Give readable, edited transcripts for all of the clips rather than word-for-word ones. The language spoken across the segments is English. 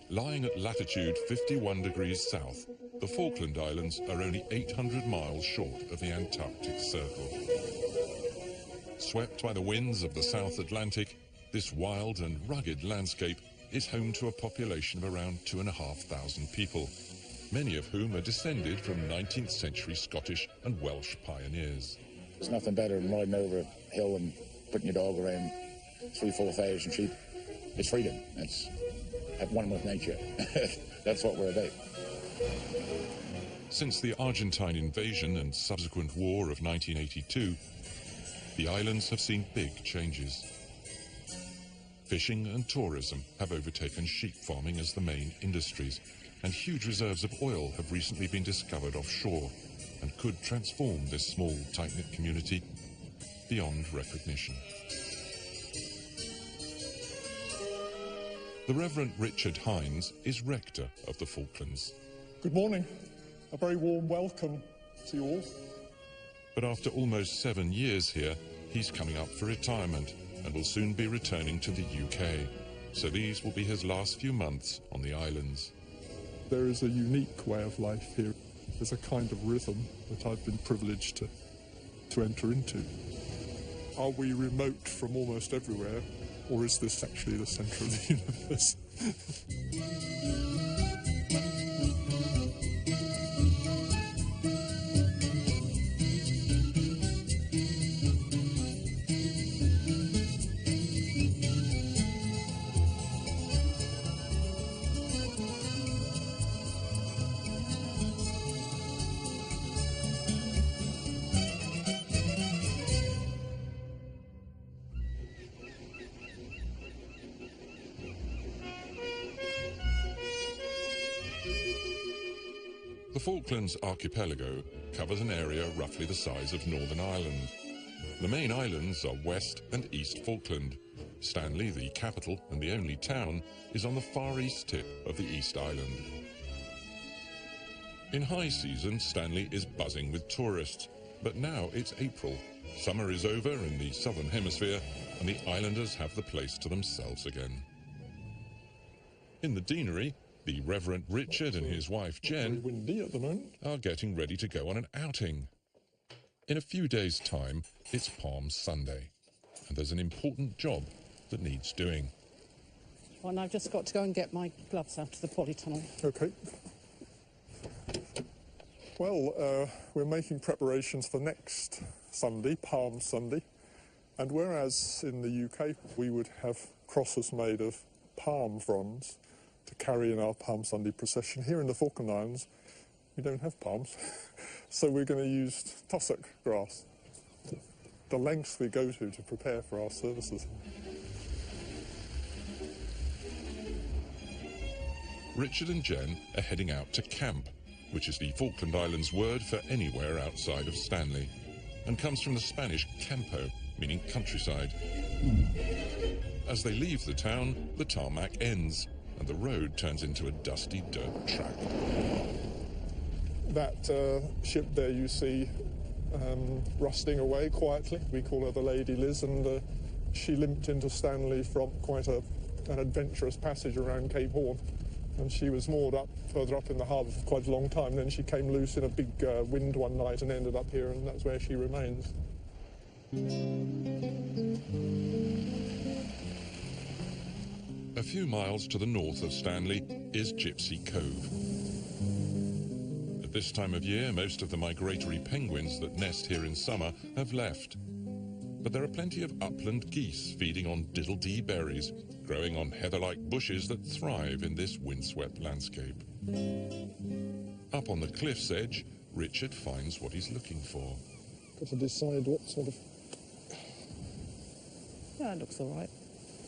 Lying at latitude 51 degrees south, the Falkland Islands are only 800 miles short of the Antarctic Circle. Swept by the winds of the South Atlantic, this wild and rugged landscape is home to a population of around 2,500 people, many of whom are descended from 19th century Scottish and Welsh pioneers. There's nothing better than riding over a hill and putting your dog around 3,000-4,000 sheep. It's freedom. It's at one with nature. That's what we're about. Since the Argentine invasion and subsequent war of 1982, the islands have seen big changes. Fishing and tourism have overtaken sheep farming as the main industries, and huge reserves of oil have recently been discovered offshore and could transform this small, tight-knit community beyond recognition. The Reverend Richard Heinz is Rector of the Falklands. Good morning. A very warm welcome to you all. But after almost 7 years here, he's coming up for retirement and will soon be returning to the UK. So these will be his last few months on the islands. There is a unique way of life here. There's a kind of rhythm that I've been privileged to enter into. Are we remote from almost everywhere, or is this actually the centre of the universe? The Falklands archipelago covers an area roughly the size of Northern Ireland. The main islands are West and East Falkland. Stanley, the capital and the only town, is on the far east tip of the East Island. In high season, Stanley is buzzing with tourists, but now it's April. Summer is over in the southern hemisphere, and the islanders have the place to themselves again. In the deanery, the Reverend Richard and his wife Jen Windy at the moment. are getting ready to go on an outing. In a few days' time, it's Palm Sunday, and there's an important job that needs doing. Well, I've just got to go and get my gloves out of the polytunnel. Okay. Well, we're making preparations for next Sunday, Palm Sunday, and whereas in the UK we would have crosses made of palm fronds to carry in our Palm Sunday procession, here in the Falkland Islands we don't have palms, so we're going to use tussock grass, the lengths we go to prepare for our services. Richard and Jen are heading out to camp, which is the Falkland Islands word for anywhere outside of Stanley, and comes from the Spanish campo, meaning countryside. As they leave the town, the tarmac ends, and the road turns into a dusty dirt track. That ship there you see rusting away quietly, we call her the Lady Liz, and she limped into Stanley from quite an adventurous passage around Cape Horn, and she was moored up further up in the harbour for quite a long time. Then she came loose in a big wind one night and ended up here, and that's where she remains. A few miles to the north of Stanley is Gypsy Cove. At this time of year, most of the migratory penguins that nest here in summer have left. But there are plenty of upland geese feeding on diddle-dee berries, growing on heather-like bushes that thrive in this windswept landscape. Up on the cliff's edge, Richard finds what he's looking for. Got to decide what sort of... Yeah, it looks all right.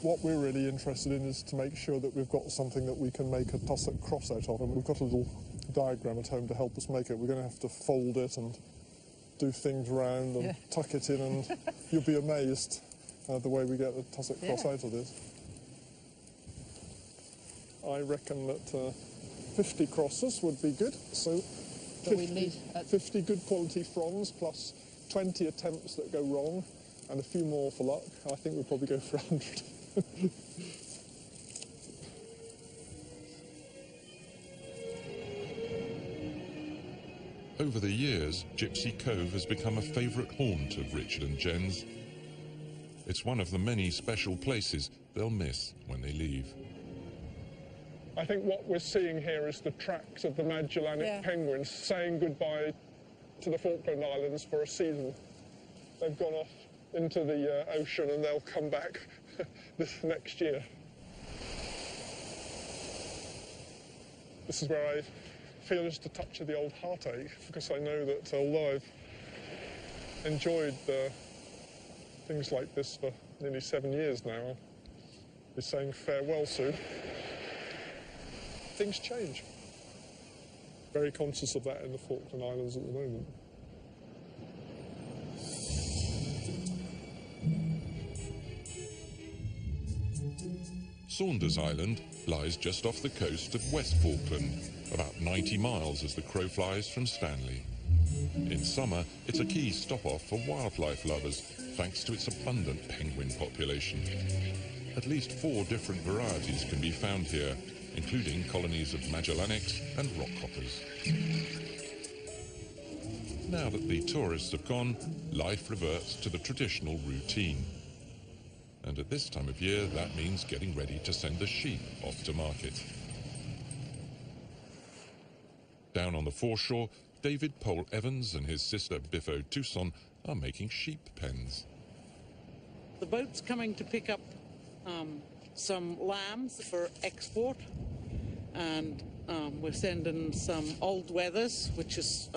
What we're really interested in is to make sure that we've got something that we can make a tussock cross out of, and we've got a little diagram at home to help us make it. We're going to have to fold it and do things round and tuck it in, and you'll be amazed the way we get the tussock cross out of this. I reckon that 50 crosses would be good, so 50 good quality fronds plus 20 attempts that go wrong and a few more for luck. I think we'll probably go for 100. Over the years, Gypsy Cove has become a favourite haunt of Richard and Jen's. It's one of the many special places they'll miss when they leave. I think what we're seeing here is the tracks of the Magellanic penguins saying goodbye to the Falkland Islands for a season. They've gone off into the ocean and they'll come back this next year. This is where I feel just a touch of the old heartache, because I know that although I've enjoyed things like this for nearly 7 years now, I'll be saying farewell soon. Things change. Very conscious of that in the Falkland Islands at the moment. Saunders Island lies just off the coast of West Falkland, about 90 miles as the crow flies from Stanley. In summer, it's a key stop-off for wildlife lovers, thanks to its abundant penguin population. At least 4 different varieties can be found here, including colonies of Magellanics and rockhoppers. Now that the tourists have gone, life reverts to the traditional routine. And at this time of year, that means getting ready to send the sheep off to market. Down on the foreshore, David Pole Evans and his sister Biffo Tucson are making sheep pens. The boat's coming to pick up some lambs for export, and we're sending some old wethers, which is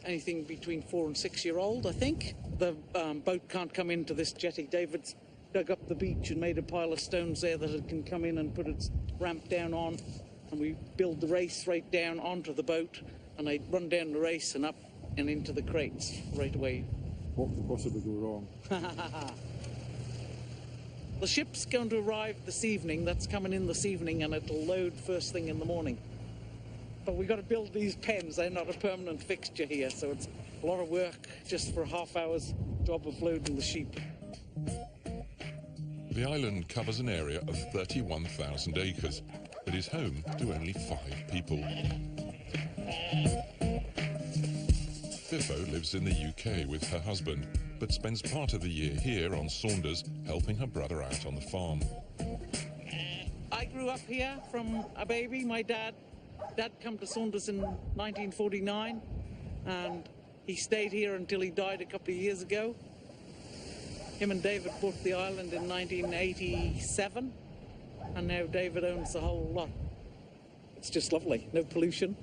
anything between 4 and 6 year old, I think. The boat can't come into this jetty. David's dug up the beach and made a pile of stones there that it can come in and put its ramp down on, and we build the race right down onto the boat, and I run down the race and up and into the crates right away. What could possibly go wrong? The ship's going to arrive this evening. That's coming in this evening, and it'll load first thing in the morning. But we've got to build these pens. They're not a permanent fixture here, so it's a lot of work just for a half-hour's job of loading the sheep. The island covers an area of 31,000 acres, but is home to only 5 people. Biffo lives in the UK with her husband, but spends part of the year here on Saunders, helping her brother out on the farm. I grew up here from a baby. My dad came to Saunders in 1949, and he stayed here until he died a couple of years ago. Him and David bought the island in 1987, and now David owns the whole lot. It's just lovely. No pollution,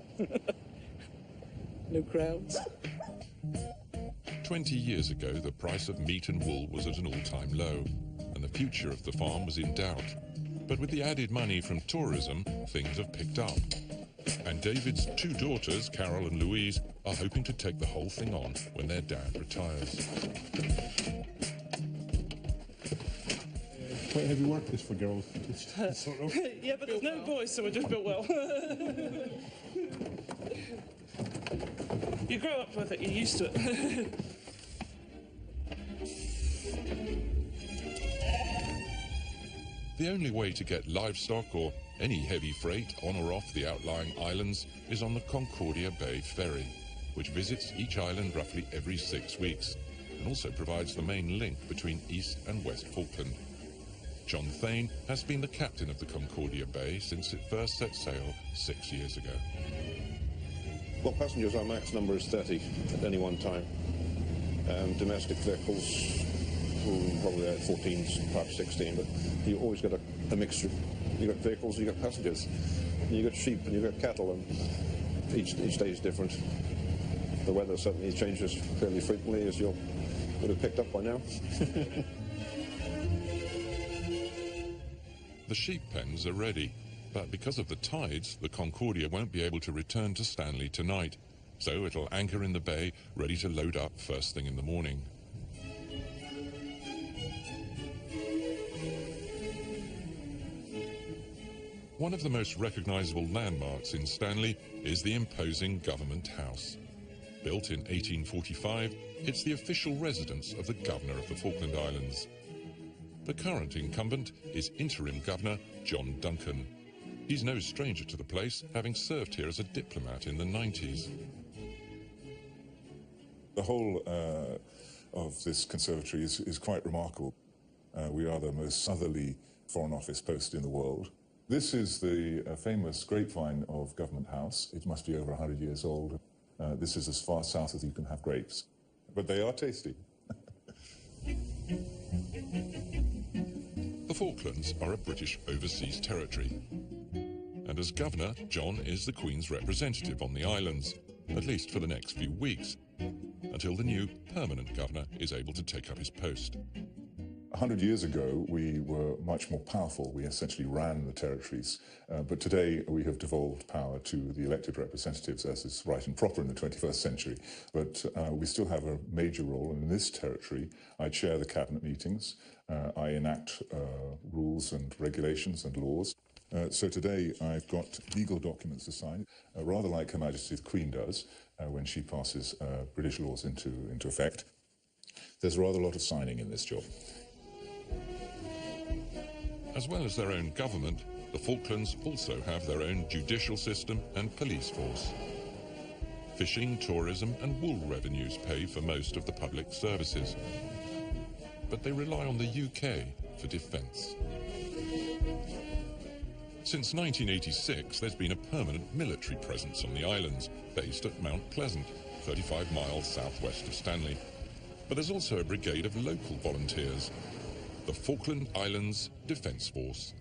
no crowds. 20 years ago, the price of meat and wool was at an all-time low, and the future of the farm was in doubt. But with the added money from tourism, things have picked up. And David's 2 daughters, Carol and Louise, are hoping to take the whole thing on when their dad retires. Quite heavy work this for girls. Sort of. Yeah, but there's no boys, so we're just built well. You grow up with it, you're used to it. The only way to get livestock or any heavy freight on or off the outlying islands is on the Concordia Bay ferry, which visits each island roughly every 6 weeks, and also provides the main link between East and West Falkland. John Thane has been the captain of the Concordia Bay since it first set sail 6 years ago. Well, passengers, our max number is 30 at any one time. Domestic vehicles, probably 14, perhaps 16, but you always get a mixture. You got vehicles, you got passengers, and you got sheep, and you got cattle, and each day is different. The weather certainly changes fairly frequently, as you would have picked up by now. The sheep pens are ready, but because of the tides, the Concordia won't be able to return to Stanley tonight, so it'll anchor in the bay, ready to load up first thing in the morning. One of the most recognisable landmarks in Stanley is the imposing Government House. Built in 1845, it's the official residence of the Governor of the Falkland Islands. The current incumbent is Interim Governor John Duncan. He's no stranger to the place, having served here as a diplomat in the 90s. The whole of this conservatory is quite remarkable. We are the most southerly Foreign Office post in the world. This is the famous grapevine of Government House. It must be over 100 years old. This is as far south as you can have grapes, but they are tasty. The Falklands are a British overseas territory. And as governor, John is the Queen's representative on the islands, at least for the next few weeks, until the new permanent governor is able to take up his post. 100 years ago, we were much more powerful. We essentially ran the territories. But today, we have devolved power to the elected representatives, as is right and proper in the 21st century. But we still have a major role. And in this territory, I chair the cabinet meetings. I enact rules and regulations and laws. So today, I've got legal documents to sign, rather like Her Majesty the Queen does when she passes British laws into effect. There's rather a lot of signing in this job. As well as their own government, the Falklands also have their own judicial system and police force. Fishing, tourism and wool revenues pay for most of the public services. But they rely on the UK for defence. Since 1986, there's been a permanent military presence on the islands, based at Mount Pleasant, 35 miles southwest of Stanley. But there's also a brigade of local volunteers, the Falkland Islands Defence Force.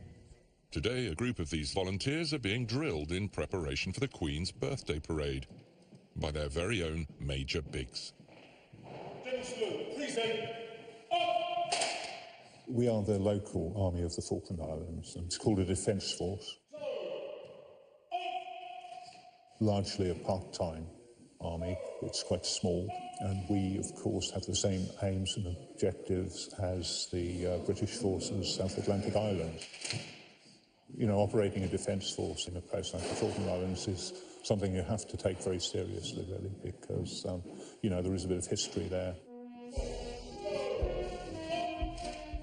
Today, a group of these volunteers are being drilled in preparation for the Queen's birthday parade by their very own Major Biggs. We are the local army of the Falkland Islands, and it's called a defence force. Largely a part-time army. It's quite small, and we, of course, have the same aims and objectives as the British forces South Atlantic Islands. You know, operating a defence force in a place like the Falkland Islands is something you have to take very seriously, really, because, you know, there is a bit of history there.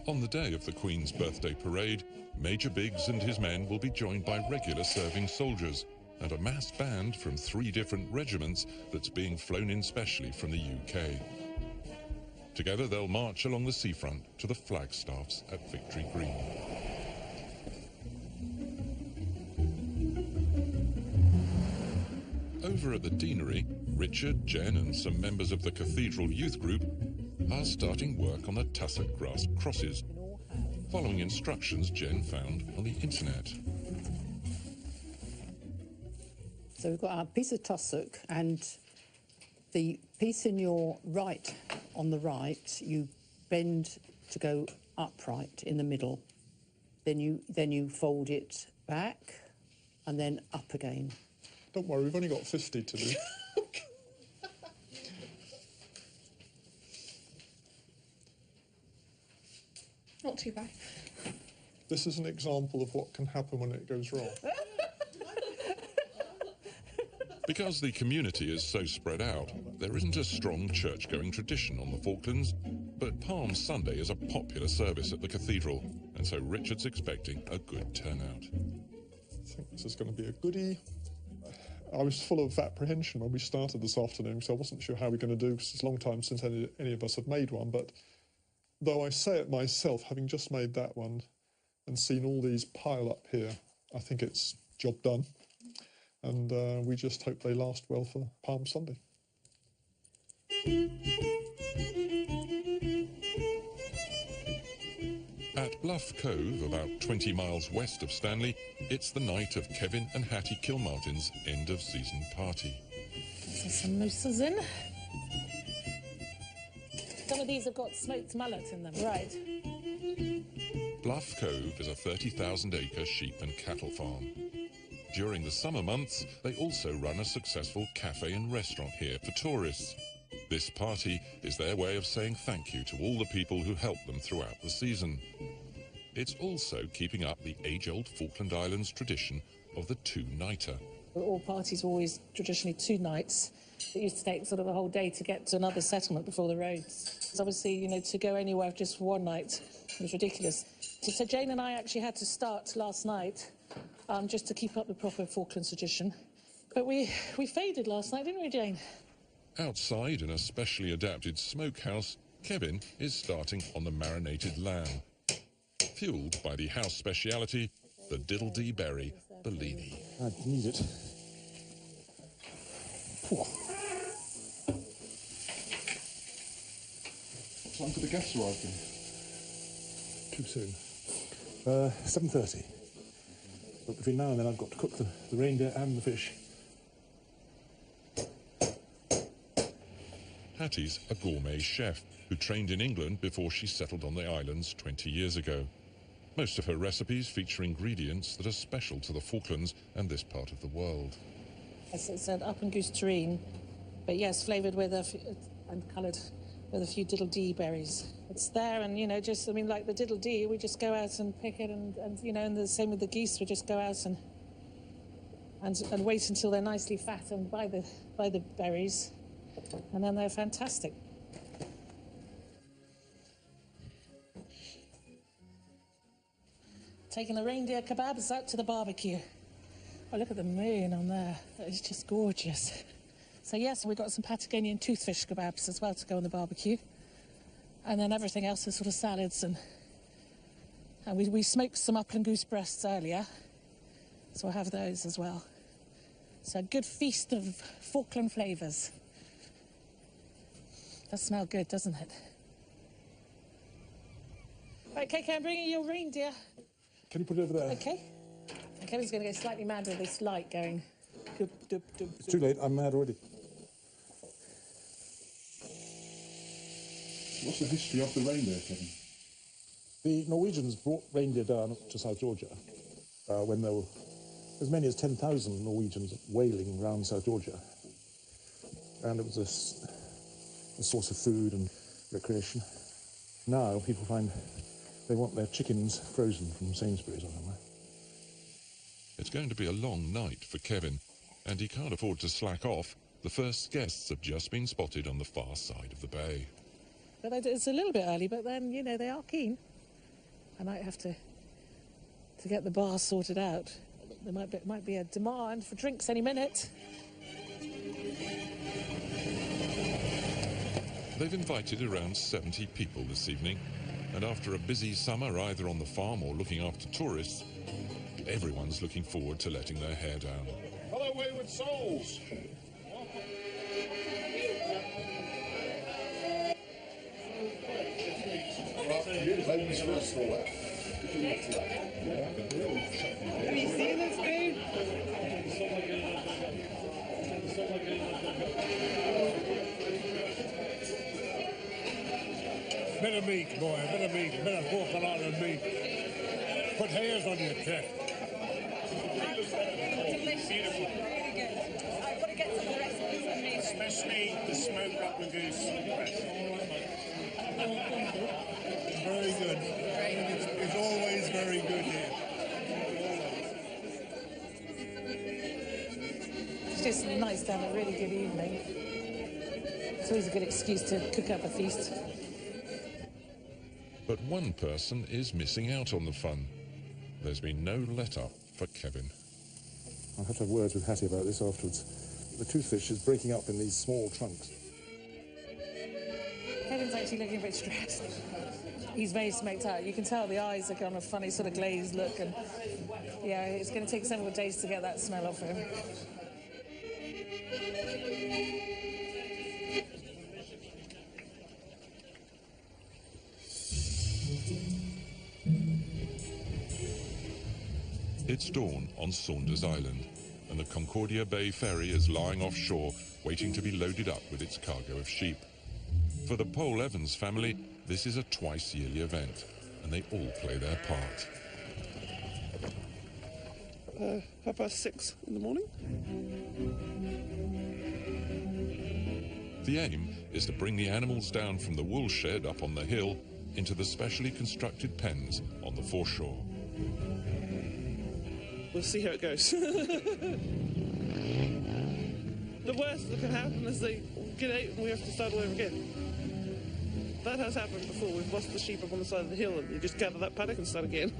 On the day of the Queen's birthday parade, Major Biggs and his men will be joined by regular serving soldiers and a massed band from 3 different regiments that's being flown in specially from the UK. Together they'll march along the seafront to the flagstaffs at Victory Green. Over at the deanery, Richard, Jen and some members of the Cathedral Youth Group are starting work on the tussock grass crosses, following instructions Jen found on the internet. So we've got our piece of tussock, and the piece in your right, on the right, you bend to go upright in the middle. Then you fold it back and then up again. Don't worry, we've only got 50 to do. Not too bad. This is an example of what can happen when it goes wrong. Because the community is so spread out, there isn't a strong church-going tradition on the Falklands, but Palm Sunday is a popular service at the cathedral, and so Richard's expecting a good turnout. I think this is going to be a goodie. I was full of apprehension when we started this afternoon, so I wasn't sure how we were going to do, because it's a long time since any of us have made one, but though I say it myself, having just made that one and seen all these pile up here, I think it's job done. And we just hope they last well for Palm Sunday. At Bluff Cove, about 20 miles west of Stanley, it's the night of Kevin and Hattie Kilmartin's end-of-season party. So some mousses in. Some of these have got smoked mullet in them. Right. Bluff Cove is a 30,000-acre sheep and cattle farm. During the summer months, they also run a successful cafe and restaurant here for tourists. This party is their way of saying thank you to all the people who helped them throughout the season. It's also keeping up the age-old Falkland Islands tradition of the 2-nighter. All parties were always traditionally 2 nights. It used to take sort of a whole day to get to another settlement before the roads. So obviously, you know, to go anywhere just for 1 night was ridiculous. So Jane and I actually had to start last night just to keep up the proper Falklands tradition. But we faded last night, didn't we, Jane? Outside in a specially adapted smokehouse, Kevin is starting on the marinated lamb, fueled by the house speciality, the diddle-dee berry Bellini. I need it. What time for the guests arriving? Too soon. 7:30. But between now and then I've got to cook the reindeer and the fish. Hattie's a gourmet chef who trained in England before she settled on the islands 20 years ago. Most of her recipes feature ingredients that are special to the Falklands and this part of the world. It's an up and goose terrine, but yes, flavoured with and coloured with a few diddle-dee berries. It's there, and just like the diddle-dee, we just go out and pick it, and and the same with the geese, we just go out and wait until they're nicely fat and buy the berries, and then they're fantastic. Taking the reindeer kebabs out to the barbecue. Oh, look at the moon on there. It's just gorgeous. So yes, we've got some Patagonian toothfish kebabs as well to go on the barbecue. And then everything else is sort of salads, and we smoked some upland goose breasts earlier, so I'll have those as well. So a good feast of Falkland flavours. Does smell good, doesn't it? Right, KK, I'm bringing your reindeer. Can you put it over there? Okay. And Kevin's going to go slightly mad with this light going. Dub, dub, dub, It's too late, I'm mad already. What's the history of the reindeer, Kevin? The Norwegians brought reindeer down to South Georgia when there were as many as 10,000 Norwegians whaling around South Georgia. And it was a source of food and recreation. Now people find they want their chickens frozen from Sainsbury's or somewhere. It's going to be a long night for Kevin, and he can't afford to slack off. The first guests have just been spotted on the far side of the bay. But it's a little bit early, but then, they are keen. I might have to get the bar sorted out. There might be a demand for drinks any minute. They've invited around 70 people this evening, and after a busy summer either on the farm or looking after tourists, everyone's looking forward to letting their hair down. Hello, wayward souls! Have you seen this food? Bit of meat, boy, bit of meat, bit of Falkland Island meat. Put hairs on your chest. Delicious. Really good. I've got to get some of the recipes for me. Especially the smoked upland goose breast. Very good. It's always very good here. It's just nice to have a really good evening. It's always a good excuse to cook up a feast. But one person is missing out on the fun. There's been no let-up for Kevin. I'll have to have words with Hattie about this afterwards. The toothfish is breaking up in these small chunks. Kevin's actually looking a bit stressed. He's very smoked out. You can tell the eyes are on a funny sort of glazed look, and yeah, it's going to take several days to get that smell off him. It's dawn on Saunders Island, and the Concordia Bay ferry is lying offshore, waiting to be loaded up with its cargo of sheep. For the Pole Evans family, this is a twice-yearly event, and they all play their part. 6:30 in the morning. The aim is to bring the animals down from the wool shed up on the hill into the specially constructed pens on the foreshore. We'll see how it goes. The worst that can happen is they get out and we have to start all over again. That has happened before. We've lost the sheep up on the side of the hill and you just gather that paddock and start again.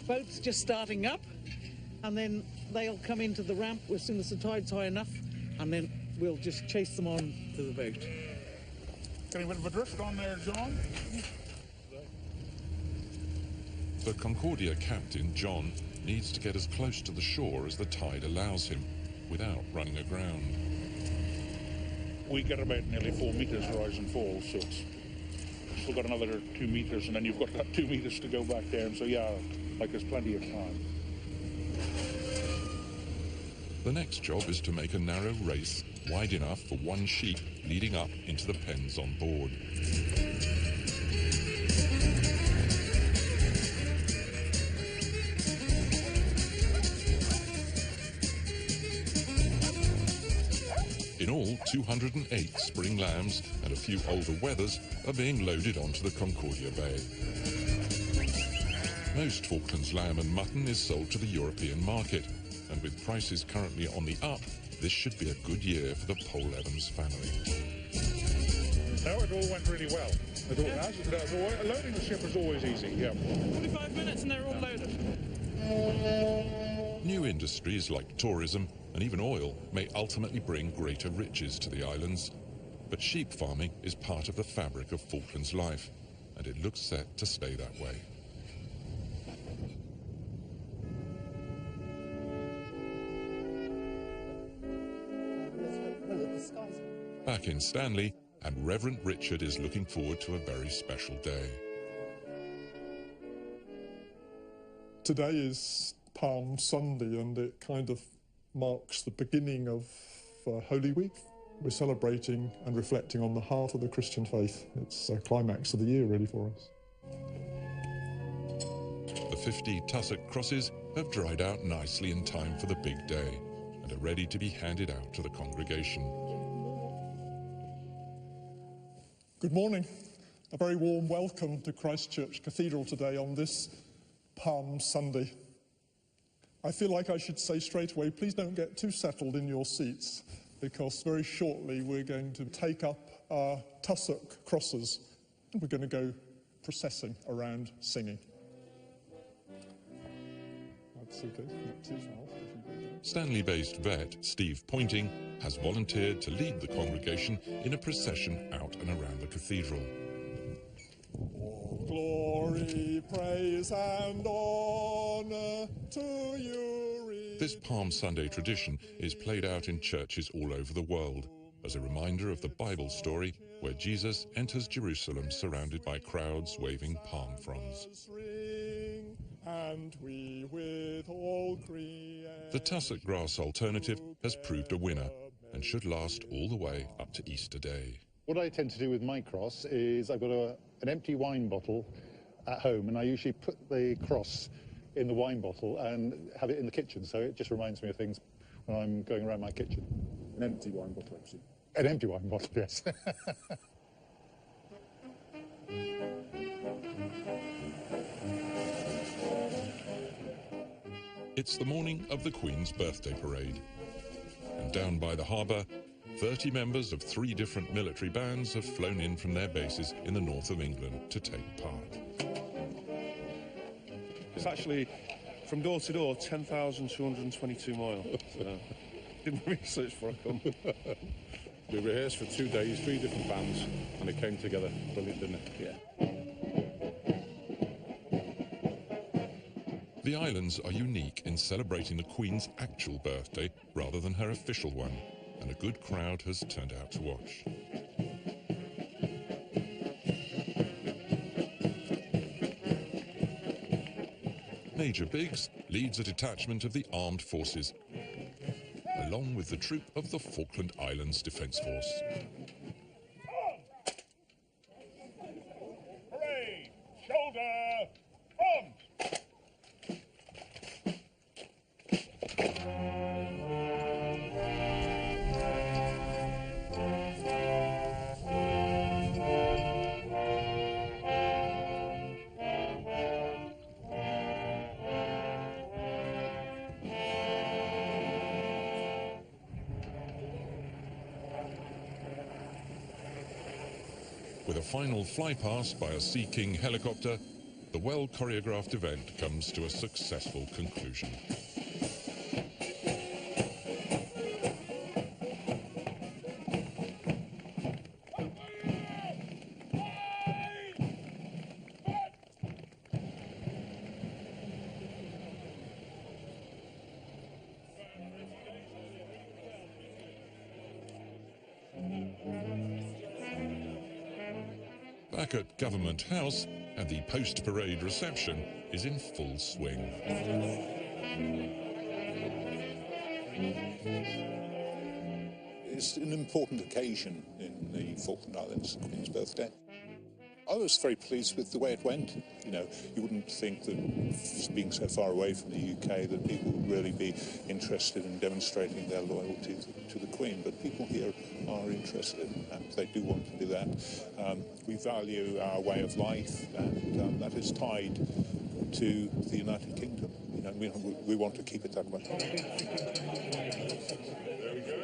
boat's just starting up, and then they'll come into the ramp as soon as the tide's high enough, and then we'll just chase them on to the boat. Getting a bit of a drift on there, John. The Concordia captain, John, needs to get as close to the shore as the tide allows him, without running aground. We get about nearly 4 metres rise and fall, so it's still got another 2 metres, and then you've got that 2 metres to go back down, so yeah, like there's plenty of time. The next job is to make a narrow race wide enough for one sheep leading up into the pens on board. In all, 208 spring lambs and a few older wethers are being loaded onto the Concordia Bay. Most Falklands lamb and mutton is sold to the European market, and with prices currently on the up, this should be a good year for the Pole Evans family. No, it all went really well. It all has. Loading the ship is always easy, yeah. 45 minutes and they're all loaded. New industries like tourism and even oil may ultimately bring greater riches to the islands, but sheep farming is part of the fabric of Falklands life, and it looks set to stay that way. Back in Stanley, and Reverend Richard is looking forward to a very special day. Today is Palm Sunday, and it kind of marks the beginning of Holy Week. We're celebrating and reflecting on the heart of the Christian faith. It's a climax of the year, really, for us. The 50 tussock crosses have dried out nicely in time for the big day and are ready to be handed out to the congregation. Good morning. A very warm welcome to Christchurch Cathedral today on this Palm Sunday. I feel like I should say straight away, please don't get too settled in your seats, because very shortly we're going to take up our tussock crosses and we're going to go processing around singing. That's okay. Not too far. Stanley-based vet Steve Pointing has volunteered to lead the congregation in a procession out and around the cathedral. Glory, praise and honor to you. This Palm Sunday tradition is played out in churches all over the world as a reminder of the Bible story where Jesus enters Jerusalem surrounded by crowds waving palm fronds. And we with all the tussock grass alternative has proved a winner and should last all the way up to Easter Day. What I tend to do with my cross is I've got an empty wine bottle at home, and I usually put the cross in the wine bottle and have it in the kitchen, so it just reminds me of things when I'm going around my kitchen. An empty wine bottle, actually. An empty wine bottle, yes. It's the morning of the Queen's birthday parade, and down by the harbour, 30 members of 3 different military bands have flown in from their bases in the north of England to take part. It's actually, from door to door, 10,222 miles. So, didn't research before I come. We rehearsed for 2 days, 3 different bands, and it came together brilliant, didn't it? Yeah. The islands are unique in celebrating the Queen's actual birthday rather than her official one, and a good crowd has turned out to watch. Major Biggs leads a detachment of the armed forces, along with the troop of the Falkland Islands Defence Force. Hooray! Shoulder! Arms! With a final flypast by a Sea King helicopter, the well-choreographed event comes to a successful conclusion. Back at Government House, and the post-parade reception is in full swing. It's an important occasion in the Falkland Islands, Queen's birthday. I was very pleased with the way it went. You know, you wouldn't think that being so far away from the UK that people would really be interested in demonstrating their loyalty to the Queen, but people here are interested and they do want to do that. We value our way of life, and that is tied to the United Kingdom. You know, we want to keep it that way. There we go.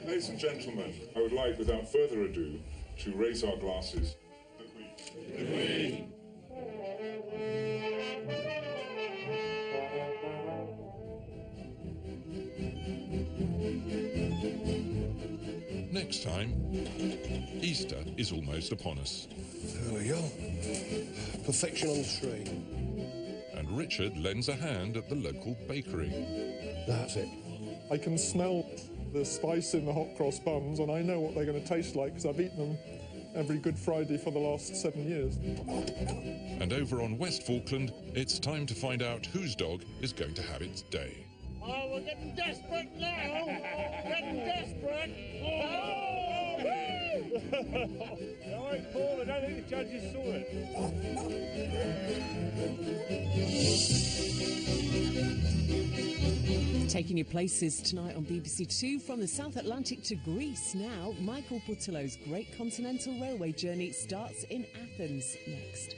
Ladies and gentlemen, I would like, without further ado, to raise our glasses to the Queen. The Queen! Next time, Easter is almost upon us. There we go. Perfection on the tree. And Richard lends a hand at the local bakery. That's it. I can smell the spice in the hot cross buns, and I know what they're going to taste like because I've eaten them every Good Friday for the last 7 years. And over on West Falkland, it's time to find out whose dog is going to have its day. Oh, we're getting desperate now! Getting desperate! Oh, woo! All right, Paul, I don't think the judges saw it. Taking your places tonight on BBC Two from the South Atlantic to Greece. Now, Michael Butterlow's Great Continental Railway journey starts in Athens next.